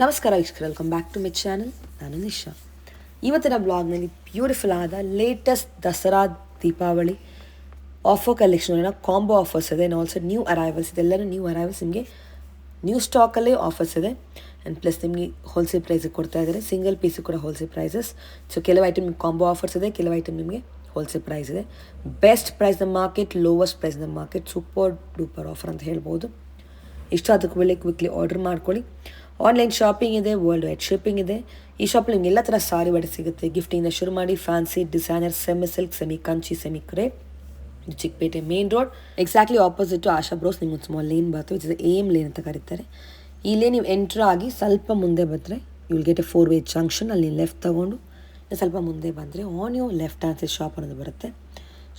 ನಮಸ್ಕಾರ ವೀಕ್ಷಕರು, welcome back to my channel. ನಾನು ನಿಶಾ. ಇವತ್ತಿನ ಬ್ಲಾಗ್ನಲ್ಲಿ ಬ್ಯೂಟಿಫುಲ್ ಆದ latest Dasara Deepavali offer collection combo offers ಇದೆ. ಆ್ಯಂಡ್ ಆಲ್ಸೋ ನ್ಯೂ ಅರೈವಲ್ಸ್, ಇದೆಲ್ಲರೂ ನ್ಯೂ ಅರೈವಲ್ಸ್. ನಿಮಗೆ ನ್ಯೂ ಸ್ಟಾಕಲ್ಲೇ ಆಫರ್ಸ್ ಇದೆ. ಆ್ಯಂಡ್ ಪ್ಲಸ್ ನಿಮಗೆ ಹೋಲ್ಸೇಲ್ ಪ್ರೈಸಿಗೆ ಕೊಡ್ತಾ ಇದ್ದಾರೆ. ಸಿಂಗಲ್ ಪೀಸು ಕೂಡ ಹೋಲ್ಸೇಲ್ ಪ್ರೈಸಸ್. ಸೊ ಕೆಲವು ಐಟಮ್ ನಿಮ್ಗೆ ಕಾಂಬೋ ಆಫರ್ಸ್ ಇದೆ, ಕೆಲವು ಐಟಮ್ ನಿಮಗೆ ಹೋಲ್ಸೇಲ್ ಪ್ರೈಸ್ ಇದೆ. Best price the market, lowest price the market, super duper offer ಅಂತ ಹೇಳ್ಬೋದು. ಇಷ್ಟ ಅದಕ್ಕೆ ವೇಳೆ ಕ್ವಿಕ್ಲಿ ಆರ್ಡರ್ ಮಾಡ್ಕೊಳ್ಳಿ. ಆನ್ಲೈನ್ ಶಾಪಿಂಗ್ ಇದೆ, ವರ್ಲ್ಡ್ ವೈಡ್ ಶಿಪ್ಪಿಂಗ್ ಇದೆ. ಈ ಶಾಪಲ್ಲಿ ನಿಮ್ಗೆ ಎಲ್ಲ ಥರ ಸಾರಿ ಬಟ್ಟೆ ಸಿಗುತ್ತೆ. ಗಿಫ್ಟಿಂದ ಶುರು ಮಾಡಿ fancy, designer, semi silk, semi Kanchi, semi crepe. ಇದು Chickpet main road, exactly opposite Asha bros. ನಿಮ್ಗೆ ಸ್ಮಾಲ್ ಲೇನ್ ಬರ್ತವೆ, ಇದು ಏಮ್ ಲೇನ್ ಅಂತ ಕರೀತಾರೆ. ಈ ಲೇನ್ ನೀವು ಎಂಟ್ರ್ ಆಗಿ ಸ್ವಲ್ಪ ಮುಂದೆ ಬಂದರೆ you will get a 4-way junction. ಅಲ್ಲಿ ಲೆಫ್ಟ್ ತೊಗೊಂಡು ಸ್ವಲ್ಪ ಮುಂದೆ ಬಂದರೆ on you left hand side shop ಅನ್ನೋದು ಬರುತ್ತೆ.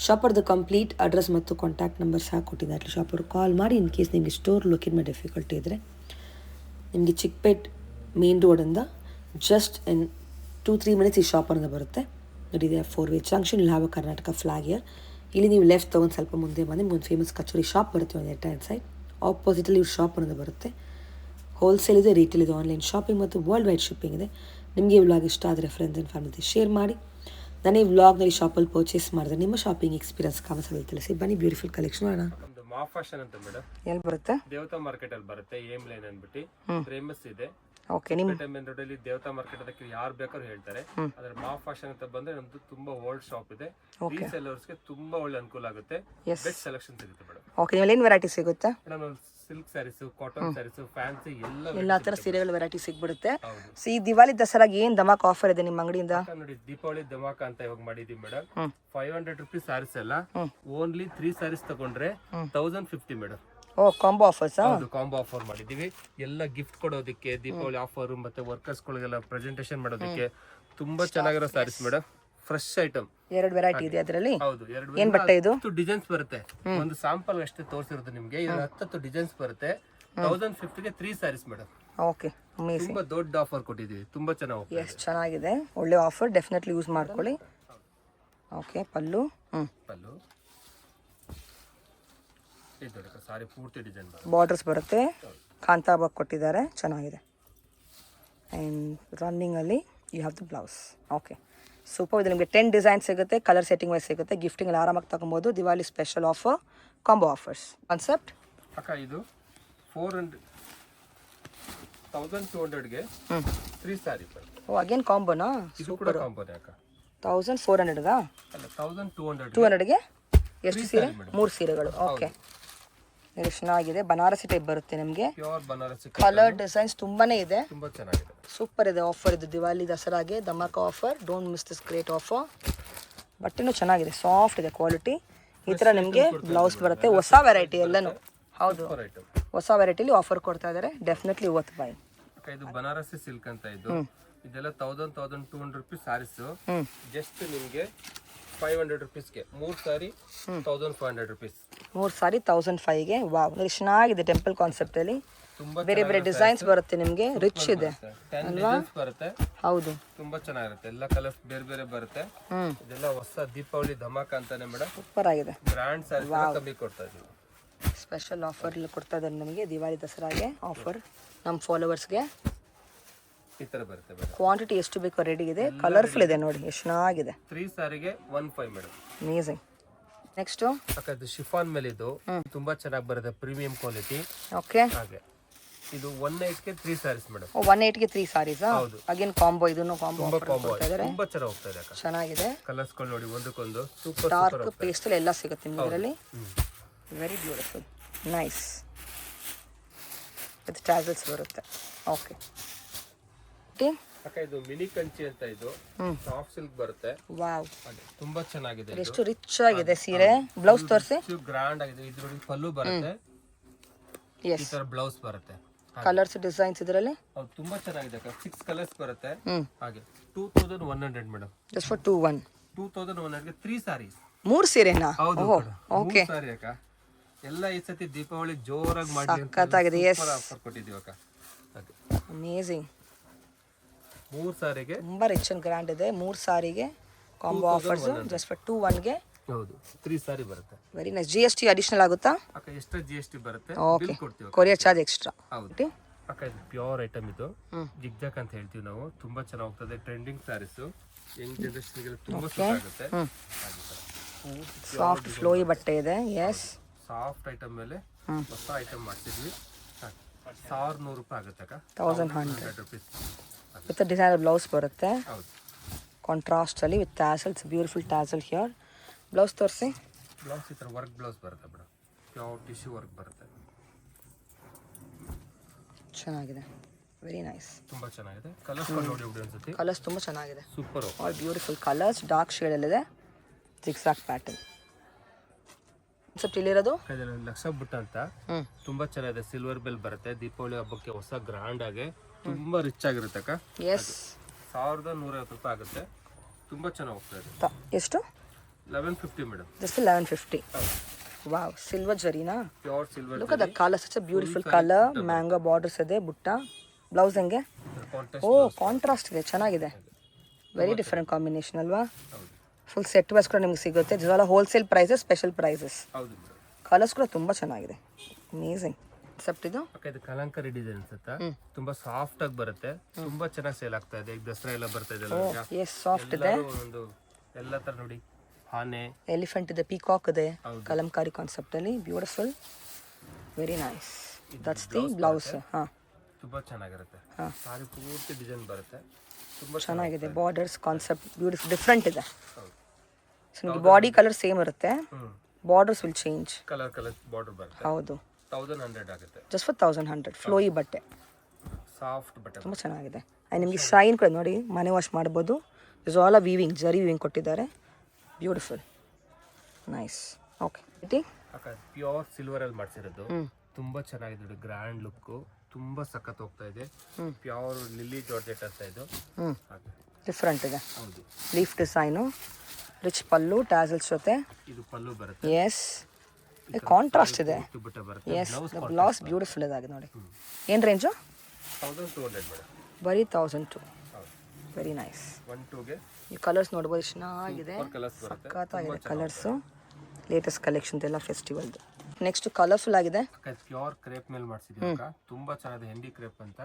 ಶಾಪರ್ದು ಕಂಪ್ಲೀಟ್ ಅಡ್ರೆಸ್ ಮತ್ತು ಕಾಂಟ್ಯಾಕ್ಟ್ ನಂಬರ್ಸ್ ಹಾಕಿಕೊಟ್ಟಿದ್ದಾರೆ. ಶಾಪರ್ ಕಾಲ್ ಮಾಡಿ ಇನ್ ಕೇಸ್ ನಿಮಗೆ ಸ್ಟೋರ್ ಲೊಕೇಟ್ ಮಾಡಿ ಡಿಫಿಕಲ್ಟಿ ಇದ್ದರೆ. ನಿಮಗೆ ಚಿಕ್ಕಪೇಟ್ ಮೇನ್ ರೋಡಿಂದ ಜಸ್ಟ್ ಇನ್ 2-3 ಮಿನಿಟ್ಸ್ ಈ ಶಾಪ್ ಅನ್ನೋದು ಬರುತ್ತೆ. ನೋಡಿದೆ 4-way ಜಂಕ್ಷನ್, ಇಲ್ಲಿ ಹ್ಯಾವ್ ಕರ್ನಾಟಕ ಫ್ಲಾಗ್ ಇಯರ್. ಇಲ್ಲಿ ನೀವು ಲೆಫ್ಟ್ ತೊಗೊಂಡು ಸ್ವಲ್ಪ ಮುಂದೆ ಬಂದು ನಿಮ್ಗೆ ಒಂದು ಫೇಮಸ್ ಕಚೋರಿ ಶಾಪ್ ಬರುತ್ತೆ ಒಂದು ಲೆಫ್ಟ್ ಹ್ಯಾಂಡ್ ಸೈಡ್. ಆಪೋಸಿಟಲ್ಲಿ ಇವ್ರ ಶಾಪ್ ಅನ್ನೋದು ಬರುತ್ತೆ. ಹೋಲ್ಸೇಲ್ ಇದೆ, ರಿಟೇಲ್ ಇದೆ, ಆನ್ಲೈನ್ ಶಾಪಿಂಗ್ ಮತ್ತು ವರ್ಲ್ಡ್ ವೈಡ್ ಶಿಪ್ಪಿಂಗ್ ಇದೆ. ನಿಮಗೆ ಈ ವ್ಲಾಗ್ ಇಷ್ಟ ಆದರೆ ಫ್ರೆಂಡ್ಸ್ ಆ್ಯಂಡ್ ಫ್ಯಾಮಿಲಿ ಶೇರ್ ಮಾಡಿ. ನಾನು ಈ ವ್ಲಾಗ್ನಲ್ಲಿ ಶಾಪಲ್ಲಿ ಪರ್ಚೇಸ್ ಮಾಡಿದ್ರೆ ನಿಮ್ಮ ಶಾಪಿಂಗ್ ಎಕ್ಸ್ಪೀರಿಯನ್ಸ್ ಕಾಮೆಂಟ್ಸಲ್ಲಿ ತಿಳಿಸಿ. ಬನ್ನಿ, ಬ್ಯೂಟಿಫುಲ್ ಕಲೆಕ್ಷನ್ ನೋಡೋಣ. ಮಾ ಫ್ಯಾಷನ್ ಅಂತ ಮೇಡಮ್, ಎಲ್ಲಿ ಬರುತ್ತೆ? ದೇವತಾ ಮಾರ್ಕೆಟ್ ಅಲ್ಲಿ ಬರುತ್ತೆ. ಏಮ್ ಲೈನ್ ಅಂದ್ಬಿಟ್ಟು ಫೇಮಸ್ ಇದೆ. ಓಕೆ, ನಿಮ್ಮ ಮೇನ್ ರೋಡ್ ಅಲ್ಲಿ ದೇವತಾ ಮಾರ್ಕೆಟ್ ಅದಕ್ಕೆ ಯಾರು ಬೇಕಾದ್ರೂ ಹೇಳ್ತಾರೆ. ಅದ್ರ ಮಾ ಫ್ಯಾಷನ್ ಅಂತ ಬಂದ್ರೆ ನಮ್ದು ತುಂಬಾ ಓಲ್ಡ್ ಶಾಪ್ ಇದೆ. ರೀಸೆಲ್ಲರ್ಸ್ ಗೆ ತುಂಬಾ ಒಳ್ಳೆ ಅನುಕೂಲ ಆಗುತ್ತೆ. ಬೆಸ್ಟ್ ಸೆಲೆಕ್ಷನ್ ಸಿಗುತ್ತೆ ಮೇಡಮ್. ಓಕೆ, ನಿಮ್ಮಲ್ಲಿ ಏನು ವೆರೈಟಿ ಸಿಗುತ್ತೆ? Madam silk sarees, cotton sarees, fancy ಎಲ್ಲ ಥರ ಸೀರೆಗಳ ವೆರೈಟಿ ಸಿಗ್ಬಿಡುತ್ತೆ. ಸೊ ಈ ದಿವಾಲಿ ದಸರಾಗೆ ಏನು ಧಮಾಕ್ ಆಫರ್ ಇದೆ ನಿಮ್ಮ ಅಂಗಡಿಯಿಂದ? ನೋಡಿ, ದೀಪಾವಳಿ ಧಮಾಕ ಅಂತ ಇವಾಗ ಮಾಡಿದೀವಿ ಮೇಡಮ್. 500 ರುಪೀಸ್ ಸ್ಯಾರೀಸ್ ಎಲ್ಲ ಓನ್ಲಿ 3 ಸ್ಯಾರೀಸ್ ತಗೊಂಡ್ರೆ 1050 ಮೇಡಮ್. ಓ, ಕಾಂಬೋ ಆಫರ್ಸ್? ಹೌದು, ಕಾಂಬೋ ಆಫರ್ ಮಾಡಿದೀವಿ. ಎಲ್ಲ ಗಿಫ್ಟ್ ಕೊಡೋದಕ್ಕೆ, ದೀಪಾವಳಿ ಆಫರ್ ಮತ್ತೆ ವರ್ಕರ್ಸ್ಗಳಿಗೆಲ್ಲ ಪ್ರೆಸೆಂಟೇಷನ್ ಮಾಡೋದಕ್ಕೆ ತುಂಬಾ ಚೆನ್ನಾಗಿರೋ sarees madam. Fresh item, 2 variety ಇದೆ ಅದರಲ್ಲಿ. ಹೌದು, ಏನ್ ಬಟ್ಟೆ ಇದು? 10 ಡಿಸೈನ್ಸ್ ಬರುತ್ತೆ. ಒಂದು ಸ್ಯಾಂಪಲ್ ಅಷ್ಟೇ ತೋರಿಸಿರುತ್ತೆ ನಿಮಗೆ. ಇದು 10 ಡಿಸೈನ್ಸ್ ಬರುತ್ತೆ. 1050 ಗೆ 3 ಸ್ಯಾರೀಸ್ ಮೇಡಮ್. Okay, amazing. ತುಂಬಾ ದೊಡ್ಡ ಆಫರ್ ಕೊಟ್ಟಿದೀವಿ, ತುಂಬಾ ಚೆನ್ನಾಗಿ. ಎಸ್, ಚೆನ್ನಾಗಿದೆ, ಒಳ್ಳೆ ಆಫರ್, ಡೆಫಿನೆಟ್ಲಿ ಯೂಸ್ ಮಾಡ್ಕೊಳ್ಳಿ. ಓಕೆ, ಪಲ್ಲು. ಪಲ್ಲು ಇದು ಸಾರಿ ಪೂರ್ತಿ ಡಿಸೈನ್ ಬರುತ್ತೆ. ಬಾರ್ಡರ್ಸ್ ಬರುತ್ತೆ, ಕಾಂತಾಬಾಗ್ ಕೊಟ್ಟಿದ್ದಾರೆ, ಚೆನ್ನಾಗಿದೆ. ಆ್ಯಂಡ್ ರನ್ನಿಂಗಲ್ಲಿ you have the blouse. Okay, super. ಇದು ನಿಮಗೆ 10 ಡಿಸೈನ್ ಸಿಗುತ್ತೆ, ಕಲರ್ ಸೆಟ್ಟಿಂಗ್ ವೈಸ್ ಸಿಗುತ್ತೆ. ಗಿಫ್ಟಿಂಗ್ ಎಲ್ಲ ಆರಾಮಾಗಿ ತಗೊಬೋದು. Diwali special offer, combo offers concept. ಅಕ್ಕ ಇದು 1200ಗೆ 3 ಸ್ಯಾರಿ ಬರುತ್ತೆ. ಓ, ಅಗೇನ್ ಕಾಂಬೋನಾ? ಇದು ಕೂಡ ಕಾಂಬೋನೇ ಅಕ್ಕ. 1400ಗಾ? ಅಲ್ಲ, 1200ಗೆ ಎಷ್ಟು ಸೀರೆ? 3 ಸೀರೆಗಳು. ಓಕೆ, ಇದು ಚೆನ್ನಾಗಿದೆ. ಬನಾರಸಿ ಟೈಪ್ ಬರುತ್ತೆ ನಿಮಗೆ. ಪ್ಯೂರ್ ಬನಾರಸಿ ಕಲರ್ ಡಿಸೈನ್ಸ್ ತುಂಬಾನೇ ಇದೆ, ತುಂಬಾ ಚೆನ್ನಾಗಿದೆ. ಸೂಪರ್ ಇದೆ ಆಫರ್. ಇದು ದಿವಾಲಿ ದಸರಾಗೆ ಧಮಾಕ offer. Don't miss this great offer. ಬಟ್ಟೆನೂ ಚೆನ್ನಾಗಿದೆ, ಸಾಫ್ಟ್ ಇದೆ ಕ್ವಾಲಿಟಿ. ಈ ಥರ ನಿಮಗೆ ಬ್ಲೌಸ್ ಬರುತ್ತೆ. ಹೊಸ ವೆರೈಟಿ ಎಲ್ಲನೂ. ಹೌದು, ಹೊಸ ವೆರೈಟಿಲಿ ಆಫರ್ ಕೊಡ್ತಾ ಇದ್ದಾರೆ. Definitely worth by. ಇದು ಬನಾರಸಿ ಸಿಲ್ಕ್ ಅಂತ. ಇದೆಲ್ಲ 1200 ರುಪೀಸ್ ಸ್ಯಾರೀಸ್. ಜಸ್ಟ್ ನಿಮಗೆ 500 ರುಪೀಸ್ಗೆ 3 ಸಾರಿ 1500 ರುಪೀಸ್. 3 ಸಾರಿ 1005ಗೆ. ವಾವ್, ಇದು ಚೆನ್ನಾಗಿದೆ. ಟೆಂಪಲ್ ಕಾನ್ಸೆಪ್ಟ್ ಅಲ್ಲಿ ಬೇರೆ ಬೇರೆ ಡಿಸೈನ್ಸ್ ಬರುತ್ತೆ ನಿಮಗೆ. ರಿಚ್ ಇದೆ ಅಲ್ವಾ? ಬರುತ್ತೆ, ಹೌದು, ತುಂಬಾ ಚೆನ್ನಾಗಿರುತ್ತೆ. ಎಲ್ಲ ಕಲರ್ಸ್ ಬೇರೆ ಬೇರೆ ಬರುತ್ತೆ. ಇದೆಲ್ಲ ಹೊಸ ದೀಪಾವಳಿ ಧಮಾಕ ಅಂತಾನೆ ಮೇಡಮ್. ಸೂಪರ್ ಆಗಿದೆ. ಬ್ರ್ಯಾಂಡ್ ಸ್ಯಾರೀಸ್ ಕಮ್ಮಿ ಕೊಡ್ತಾ ಇದೀವಿ. ಸ್ಪೆಷಲ್ ಆಫರ್ ಕೊಡ್ತಾ ಇದ್ದಾರೆ ನಮಗೆ ದಿವಾಲಿ ದಸರಾಗೆ ಆಫರ್. ನಮ್ಮ ಫಾಲೋವರ್ಸ್ಗೆ ಈ ತರ ಬರುತ್ತೆ ಮೇಡಮ್. ಕ್ವಾಂಟಿಟಿ ಎಷ್ಟು ಬೇಕೋ ರೆಡಿ ಇದೆ. ಕಲರ್ಫುಲ್ ಇದೆ ನೋಡಿ, ಎಷ್ಟು ಚೆನ್ನಾಗಿದೆ. 3 ಸಾರಿಗೆ 15 ಮೇಡಮ್. ಅಮೇಜಿಂಗ್. ನೆಕ್ಸ್ಟ್ ಅಕ್ಕ ಇದು ಶಿಫಾನ್ ಮೇಲೆ ಇದು ತುಂಬಾ ಚೆನ್ನಾಗಿ ಬರುತ್ತೆ, ಪ್ರೀಮಿಯಂ ಕ್ವಾಲಿಟಿ. ಓಕೆ, ಹಾಗೆ ಇದು 18ಗೆ 3 ಸ್ಯಾರೀಸ್ ಮೇಡಮ್. 18ಗೆ 3 ಸಾರೀಸ್. ಅಗೇನ್ ಕಾಂಬೋ, ಇದನ್ನು ಕಾಂಬೋ ತುಂಬಾ ಚೆನ್ನಾಗಿ ಹೋಗ್ತಾ ಇದೆ ಅಕ್ಕ. ಚೆನ್ನಾಗಿದೆ. ಕಲರ್ಸ್ ಗಳು ನೋಡಿ, ಒಂದಕ್ಕೊಂದು ಸೂಪರ್. ಡಾರ್ಕ್ ಪೇಸ್ಟಲ್ ಎಲ್ಲ ಸಿಗುತ್ತೆ ನಿಮಗೆ ಇದರಲ್ಲಿ. Very beautiful, nice. With tassels ಬರುತ್ತೆ. ಓಕೆ, ಅಕ್ಕ ಇದು ಮಿನಿ ಕಂಚಿ ಅಂತ. ಇದು ಸಾಫ್ಟ್ ಸಿಲ್ಕ್ ಬರುತ್ತೆ. ವಾವ್, ತುಂಬಾ ಚೆನ್ನಾಗಿದೆ. ಎಷ್ಟು ರಿಚ್ ಆಗಿದೆ ಸೀರೆ. ಬ್ಲೌಸ್ ತೋರಿಸಿ. ಗ್ರ್ಯಾಂಡ್ ಆಗಿದೆ. ಇದ್ರಲ್ಲಿ ಪಲ್ಲು ಬರುತ್ತೆ. ಈ ತರ ಬ್ಲೌಸ್ ಬರುತ್ತೆ. ಕಲರ್ಸ್ ಡಿಸೈನ್ಸ್ ಇದರಲ್ಲಿ ತುಂಬಾ ಚೆನ್ನಾಗಿದೆ ಅಕ್ಕ. 6 ಕಲರ್ಸ್ ಬರುತ್ತೆ. ಹಾಗೆ 2100 ಮೇಡಮ್. ಜಸ್ಟ್ ಫಾರ್ 2100ಗೆ 3 ಸಾರೀಸ್. 3 ಸೀರೆನಾ? ಹೌದು, ಓಕೆ. ಸಾರಿ ಅಕ್ಕ. ಎಲ್ಲ ಈ ಸತಿ ದೀಪಾವಳಿ ಜೋರಾಗಿ ಮಾಡಿ ಸಕ್ಕತ್ತಾಗಿದೆ. ಎಸ್, ಆಫರ್ ಕೊಟ್ಟಿದ್ದೀವಿ ಅಕ್ಕ. ಅಮೇಜಿಂಗ್. 3 ಸಾರಿಗೆ ತುಂಬಾ ರಿಚ್ ಅಂಡ್ ಗ್ರ್ಯಾಂಡ್ ಇದೆ. 3 ಸಾರಿಗೆ ಕಾಂಬೋ ಆಫರ್ಸ್ ಜಸ್ಟ್ ಫಾರ್ 21ಗೆ. ಹೌದು, 3 ಸಾರಿ ಬರುತ್ತೆ. Very nice. GST ಅಡಿಷನಲ್ ಆಗುತ್ತಾ? ಅಕ್ಕ ಎಕ್ಸ್ಟ್ರಾ GST ಬರುತ್ತೆ. Okay, courier charge extra. ಹೌದು. ಅಕ್ಕ ಇದು ಪ್ಯೂರ್ ಐಟಮ್ ಇದು ಜಿಗ್ಜಾಕ್ ಅಂತ ಹೇಳ್ತೀವಿ ನಾವು. ತುಂಬಾ ಚೆನ್ನಾಗಿ ಹೋಗ್ತದೆ. ಟ್ರೆಂಡಿಂಗ್ ಸ್ಯಾರೀಸ್ ಯಂಗ್ ಜನರೇಷನ್ಗೆಲ್ಲ ತುಂಬಾ ಸೂಟ್ ಆಗುತ್ತೆ. ಸಾಫ್ಟ್ ಫ್ಲೋಯಿ ಬಟ್ಟೆ ಇದೆ. ಎಸ್, ಸಾಫ್ಟ್ ಐಟಮ್ ಮೇಲೆ ಹೊಸ ಐಟಮ್ ಮಾಡ್ತಿದ್ವಿ. 1100 ರೂಪಾಯಿ ಆಗುತ್ತೆ ಅಕ್ಕ. 1100 ರುಪೀಸ್ ವಿತ್ ಡಿಸೈನರ್ ಬ್ಲೌಸ್ ಬರುತ್ತೆ. ಹೌದು. ಕಾಂಟ್ರಾಸ್ಟ್ ಅಲ್ಲಿ with tassels, beautiful tassel here. Blouse ತೋರಿಸಿ. ಬ್ಲೌಸ್ ಈ ಥರ ವರ್ಕ್ ಬ್ಲೌಸ್ ಬರುತ್ತೆ ಮೇಡಮ್. ಪ್ಯೂರ್ ಟಿಶ್ಯೂ ವರ್ಕ್ ಬರುತ್ತೆ. ಚೆನ್ನಾಗಿದೆ, ವೆರಿ ನೈಸ್. ತುಂಬಾ ಚೆನ್ನಾಗಿದೆ. ಕಲರ್ಸ್ ನೋಡಿ ಒಂದ್ಸತಿ. ಕಲರ್ಸ್ ತುಂಬ ಚೆನ್ನಾಗಿದೆ. Super. All beautiful colours, dark ಶೇಡಲ್ಲಿದೆ. Zigzag pattern. ಸ್ವಲ್ಪ ಇಲ್ಲಿರೋದು ಲಕ್ಷ ಬುಟ್ಟ ಅಂತ ತುಂಬಾ ಚೆನ್ನಾಗಿದೆ. ಸಿಲ್ವರ್ ಬೆಲ್ ಬರುತ್ತೆ. ದೀಪಾವಳಿ ಹಬ್ಬಕ್ಕೆ ಹೊಸ ಗ್ರ್ಯಾಂಡ್ ಆಗಿ ತುಂಬಾ ರಿಚ್ ಆಗಿರುತ್ತೆ ಅಕ್ಕ. ಎಸ್, 1150 ರೂಪಾಯಿ ಆಗುತ್ತೆ. ತುಂಬಾ ಚೆನ್ನಾಗಿ ಹೋಗ್ತಾ ಇದೆ. ಎಷ್ಟು? 1150 ಮೇಡಮ್. ಜಸ್ಟ್ 1150. ವಾವ್, ಸಿಲ್ವರ್ ಜರಿನಾ? Pure silver. Look at the colour, such a beautiful colour. Mango borders ಇದೆ. ಬುಟ್ಟ ಬ್ಲೌಸ್ ಹೆಂಗೆ? ಓ, ಕಾಂಟ್ರಾಸ್ಟ್ ಇದೆ, ಚೆನ್ನಾಗಿದೆ. ವೆರಿ ಡಿಫರೆಂಟ್ ಕಾಂಬಿನೇಷನ್ ಅಲ್ವಾ? ಫುಲ್ ಸೆಟ್ ವೈಸ್ ಕೂಡ ನಿಮ್ಗೆ ಸಿಗುತ್ತೆ. ಇದೆಲ್ಲ ಹೋಲ್ಸೇಲ್ ಪ್ರೈಸಸ್, ಸ್ಪೆಷಲ್ ಪ್ರೈಸಸ್. ಹೌದು ಮೇಡಮ್. ಕಲರ್ಸ್ ಕೂಡ ತುಂಬಾ ಚೆನ್ನಾಗಿದೆ. ಅಮೇಜಿಂಗ್. ಸೆಪ್ಟ್ ಇದು ಇದು ಕಲಂಕರಿ ಡಿಸೈನ್ ಅನ್ಸುತ್ತಾ. ತುಂಬಾ ಸಾಫ್ಟ್ ಆಗಿ ಬರುತ್ತೆ. ತುಂಬಾ ಚೆನ್ನಾಗಿ ಸೇಲ್ ಆಗ್ತಾ ಇದೆ. ಈಗ ದಸರಾ ಎಲ್ಲ ಬರ್ತಾ ಇದೆ. ಎಸ್, ಸಾಫ್ಟ್ ಇದೆ. ಒಂದು ಎಲ್ಲ ತರ ನೋಡಿ. ಆನೆ, ಎಲಿಫೆಂಟ್ ಇದೆ, ಪೀಕಾಕ್ ಇದೆ. ಕಲಂಕಾರಿ ಕಾನ್ಸೆಪ್ಟ್ ಅಲ್ಲಿ beautiful, very nice. That's the blouse. ಹಾ, ತುಂಬಾ ಚೆನ್ನಾಗಿರುತ್ತೆ. ಸಾರಿ ಪೂರ್ತಿ ಡಿಸೈನ್ ಬರುತ್ತೆ. ತುಂಬಾ ಚೆನ್ನಾಗಿದೆ. ಬಾರ್ಡರ್ಸ್ ಕಾನ್ಸೆಪ್ಟ್ ಬ್ಯೂಟಿಫುಲ್, ಡಿಫ್ರೆಂಟ್ ಇದೆ. ಸೊ ನಿಮಗೆ ಬಾಡಿ ಕಲರ್ ಸೇಮ್ ಇರುತ್ತೆ. Borders will change. Colour border ಬರುತ್ತೆ. ಹೌದು. 1100 ಆಗುತ್ತೆ. Just for 1100. ಫ್ಲೋಯಿ ಬಟ್ಟೆ, ಸಾಫ್ಟ್ ಬಟ್ಟೆ, ತುಂಬ ಚೆನ್ನಾಗಿದೆ. ಆ್ಯಂಡ್ ನಿಮಗೆ ಶೈನ್ ಕೂಡ ನೋಡಿ, ಮನೆ ವಾಶ್ ಮಾಡ್ಬೋದು. ಇಸ್ ಆಲ್ ವೀವಿಂಗ್, ಜರಿ ವೀವಿಂಗ್ ಕೊಟ್ಟಿದ್ದಾರೆ. Beautiful, nice. ಓಕೆ, ಅಕ್ಕ ಪ್ಯೂರ್ ಸಿಲ್ವರ್ ಅಲ್ಲಿ ಮಾಡಿಸಿರೋದು. ತುಂಬಾ ಚೆನ್ನಾಗಿದೆ. ಗ್ರ್ಯಾಂಡ್ ಲುಕ್, ತುಂಬಾ ಸಖತ್ ಹೋಗ್ತಾ ಇದೆ. ಪ್ಯೂರ್ ಲಿಲ್ಲಿ ಜಾರ್ಜೆಟ್ ಅಂತ ಇದು. ಡಿಫ್ರೆಂಟ್ ಇದೆ. ಹೌದು. ಲೀಫ್ ಡಿಸೈನು, ರಿಚ್ ಪಲ್ಲು, ಟ್ಯಾಸಲ್ಸ್ ಜೊತೆ. ಇದು ಪಲ್ಲು ಬರುತ್ತೆ. ಎಸ್, ಕಾಂಟ್ರಾಸ್ಟ್ ಇದೆ. ಬರುತ್ತೆ. ಎಸ್, ಬ್ಲೌಸ್ ಬ್ಯೂಟಿಫುಲ್ ಇದಾಗಿದೆ ನೋಡಿ. ಏನು ರೇಂಜು? 1200 ಮೇಡಮ್. ಬರೀ 1002. Very nice. 12ಗೆ ಈ ಕಲರ್ಸ್ ನೋಡ್ಬೋದು, ಚೆನ್ನಾಗಿದೆ. ಕಲರ್ಸ್ ಬರುತ್ತೆ. ಸಖತ್ತಾಗಿದೆ ಕಲರ್ಸು. ಲೇಟೆಸ್ಟ್ ಕಲೆಕ್ಷನ್ ಎಲ್ಲ ಫೆಸ್ಟಿವಲ್ದು. ನೆಕ್ಸ್ಟ್ ಕಲರ್ಫುಲ್ ಆಗಿದೆ. ಪ್ಯೂರ್ ಕ್ರೇಪ್ ಮೇಲೆ ಮಾಡಿಸಿದ್ದೀವಿ. ತುಂಬಾ ಚೆನ್ನಾಗಿದೆ. ಹೆಂಡಿ ಕ್ರೇಪ್ ಅಂತ.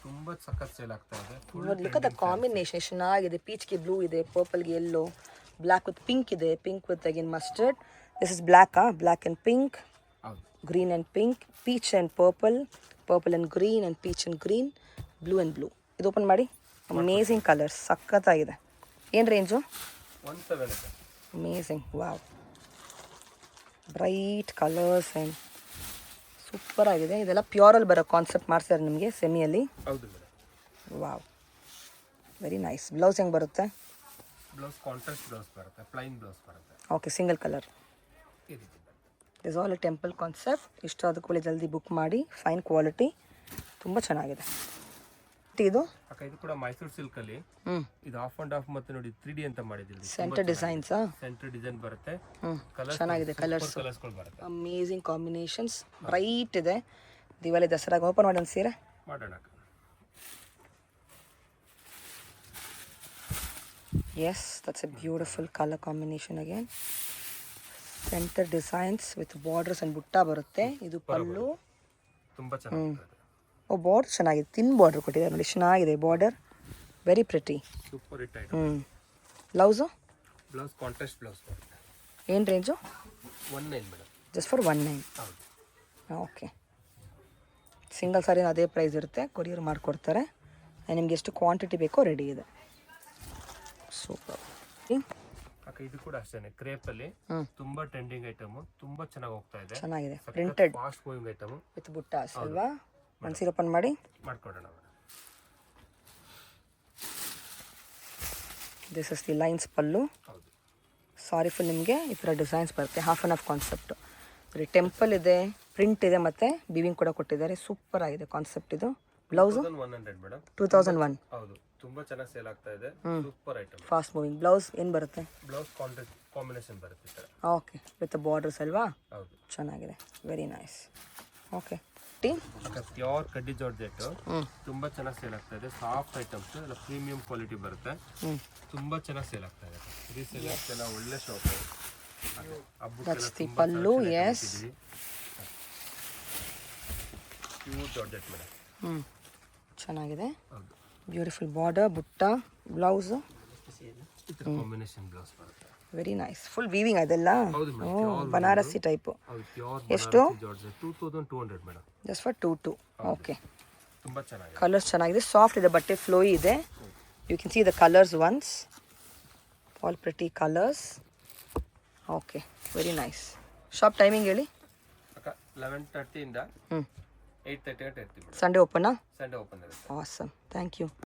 ತುಂಬಾ ಸಖತ್ ಸೇಲ್ ಆಗ್ತಾ ಇದೆ. ಲುಕ್ ಅಟ್ ದ ಕಾಂಬಿನೇಷನ್, ಚೆನ್ನಾಗಿದೆ. ಪೀಚ್ಗೆ ಬ್ಲೂ ಇದೆ, ಪರ್ಪಲ್ಗೆ ಯೆಲ್ಲೋ, ಬ್ಲ್ಯಾಕ್ ವಿತ್ ಪಿಂಕ್ ಇದೆ, pink with again mustard. This is black, black and pink, green and pink, peach and purple, purple and green and peach and green, blue and blue. ಇದು open ಮಾಡಿ. Amazing colours, ಸಖತ್ತಾಗಿದೆ. ಏನು range? 1700. Amazing, wow, bright colours and super ಆಗಿದೆ. ಇದೆಲ್ಲ ಪ್ಯೂರಲ್ಲಿ ಬರೋ concept ಮಾಡ್ತಾರೆ ನಿಮಗೆ ಸೆಮಿಯಲ್ಲಿ. ಹೌದು madam. Wow, very nice. Blouse ಹೆಂಗೆ ಬರುತ್ತೆ? ಬ್ಲೌಸ್ ಕಾಂಟ್ರಾಸ್ಟ್ ಬ್ಲೌಸ್ ಬರುತ್ತೆ. ಪ್ಲೈನ್ ಬ್ಲೌಸ್ ಬರುತ್ತೆ. Okay, single colour. This all A temple concept. ಇಷ್ಟು ಅದಕ್ಕೂ ಜಲ್ದಿ ಬುಕ್ ಮಾಡಿ. ಫೈನ್ ಕ್ವಾಲಿಟಿ, ತುಂಬ ಚೆನ್ನಾಗಿದೆ. ಇದು ಅಕ್ಕ ಇದು ಕೂಡ ಮೈಸೂರು ಸಿಲ್ಕ್ ಅಲ್ಲಿ. ಇದು ಆಫ್ ಅಂಡ್ ಆಫ್ ಮತ್ತೆ ನೋಡಿ 3D ಅಂತ ಮಾಡಿದ್ದೀವಿ. Centre designs. ಸೆಂಟರ್ ಡಿಸೈನ್ ಬರುತ್ತೆ. ಚೆನ್ನಾಗಿದೆ. ಕಲರ್ಸ್ ಬರುತ್ತೆ. ಅಮೇಝಿಂಗ್ ಕಾಂಬಿನೇಷನ್ಸ್, ಬ್ರೈಟ್ ಇದೆ. ದಿವಾಲಿ ದಸರಾಗೆ ಓಪನ್ ಮಾಡೋಣ ಸೀರೆ ಮಾಡೋಣ. Yes, that's a beautiful colour combination again. Centre designs with borders and ಬುಟ್ಟ ಬರುತ್ತೆ. ಇದು ಪಲ್ಲು. ತುಂಬಾ ಚೆನ್ನಾಗಿದೆ. ಓ, ಬಾರ್ಡರ್ ಚೆನ್ನಾಗಿದೆ. ತಿನ್ ಬಾರ್ಡರ್ ಕೊಟ್ಟಿದ್ದಾರೆ ನೋಡಿ, ಚೆನ್ನಾಗಿದೆ border. Very pretty. Super hit item. Blouse? Blouse contrast blouse ಬರುತ್ತೆ. ಏನು ರೇಂಜು? 19 ಮೇಡಮ್. Just for 19. ಹೌದು. ಓಕೆ, ಸಿಂಗಲ್ ಸಾರಿನ ಅದೇ ಪ್ರೈಸ್ ಇರುತ್ತೆ. ಕೊರಿಯರ್ ಮಾಡಿಕೊಡ್ತಾರೆ. ನಿಮ್ಗೆ ಎಷ್ಟು ಕ್ವಾಂಟಿಟಿ ಬೇಕೋ ರೆಡಿ ಇದೆ. ಸೂಪರ್. ಅಕ್ಕ ಇದು ಕೂಡ ಅಷ್ಟೇ ಕ್ರೇಪ್ ಅಲ್ಲಿ ತುಂಬಾ ಟ್ರೆಂಡಿಂಗ್ ಐಟಮ್. ತುಂಬಾ ಚೆನ್ನಾಗಿ ಹೋಗ್ತಾ ಇದೆ. ಚೆನ್ನಾಗಿದೆ. Printed fast moving item with buttas ಅಲ್ವಾ? ಒಂದು ಸೀರೆ ಓಪನ್ ಮಾಡಿ ಮಾಡ್ಕೊಡೋಣ. This is the lines pallu. ಹೌದು. ಸಾರಿ ಫುಲ್ ನಿಮಗೆ ಈ ಥರ ಡಿಸೈನ್ಸ್ ಬರುತ್ತೆ. Half on half concept. ಬರೀ ಟೆಂಪಲ್ ಇದೆ, ಪ್ರಿಂಟ್ ಇದೆ, ಮತ್ತು ಬಿವಿಂಗ್ ಕೂಡ ಕೊಟ್ಟಿದ್ದಾರೆ. ಸೂಪರ್ ಆಗಿದೆ ಕಾನ್ಸೆಪ್ಟ್ ಇದು. Blouse 2100 madam. 2001. ಹೌದು, ತುಂಬಾ ಚೆನ್ನಾಗಿ ಸೇಲ್ ಆಗ್ತಾ ಇದೆ. Super item. Fast moving. Blouse ಏನು ಬರುತ್ತೆ? ಬ್ಲೌಸ್ ಕಾಂಟ್ರಾಸ್ಟ್ ಕಾಂಬಿನೇಷನ್ ಬರುತ್ತೆ ಈ ತರ. ಓಕೆ, ವಿತ್ ಬಾರ್ಡರ್ಸ್ ಅಲ್ವಾ? ಹೌದು. ಚೆನ್ನಾಗಿದೆ. Very nice. ಓಕೆ, ಪ್ಯೂರ್ ಕಡ್ಡಿ ಜಾರ್ಜೆಟ್ ತುಂಬಾ ಚೆನ್ನಾಗಿ ಸೇಲ್ ಆಗ್ತಾ ಇದೆ. ಸಾಫ್ಟ್ ಐಟಮ್ಸ್ ಎಲ್ಲ ಪ್ರೀಮಿಯಂ ಕ್ವಾಲಿಟಿ ಬರುತ್ತೆ. ತುಂಬಾ ಚೆನ್ನಾಗಿ ಸೇಲ್ ಆಗ್ತಾ ಇದೆ. ರೀಸೇಲರ್ಸ್ ಎಲ್ಲ ಒಳ್ಳೆ shop. Pallu. Yes, pure georgette madam. ಚೆನ್ನಾಗಿದೆ. ಹೌದು, ಬ್ಯೂಟಿಫುಲ್ ಬಾರ್ಡರ್, ಬುಟ್ಟ, ಬ್ಲೌಸು. ಈ ಥರ ಕಾಂಬಿನೇಷನ್ ಬ್ಲೌಸ್ ಬರುತ್ತೆ. Very nice. ಫುಲ್ ವೀವಿಂಗ್ ಅದೆಲ್ಲ. ಹೌದು ಮೇಡಮ್, ಬನಾರಸಿ ಟೈಪು. ಹೌದು, ಪ್ಯೂರ್ ಎಷ್ಟು? Georgette 2200 madam. Just for 2 okay. ತುಂಬ ಚೆನ್ನಾಗಿದೆ. ಕಲರ್ಸ್ ಚೆನ್ನಾಗಿದೆ, ಸಾಫ್ಟ್ ಇದೆ, ಬಟ್ಟೆ ಫ್ಲೋಯಿ ಇದೆ. You can see the colours ones. All pretty colours. Okay, very nice. Shop timing ಹೇಳಿ. ಅಕ್ಕ 11:30 ಇಂದ 8:30 ಗಂಟೆ ಇರ್ತೀವಿ ಮೇಡಮ್. ಸಂಡೇ ಓಪನಾ? ಸಂಡೇ ಓಪನ್ ಇರುತ್ತೆ. Awesome, thank you.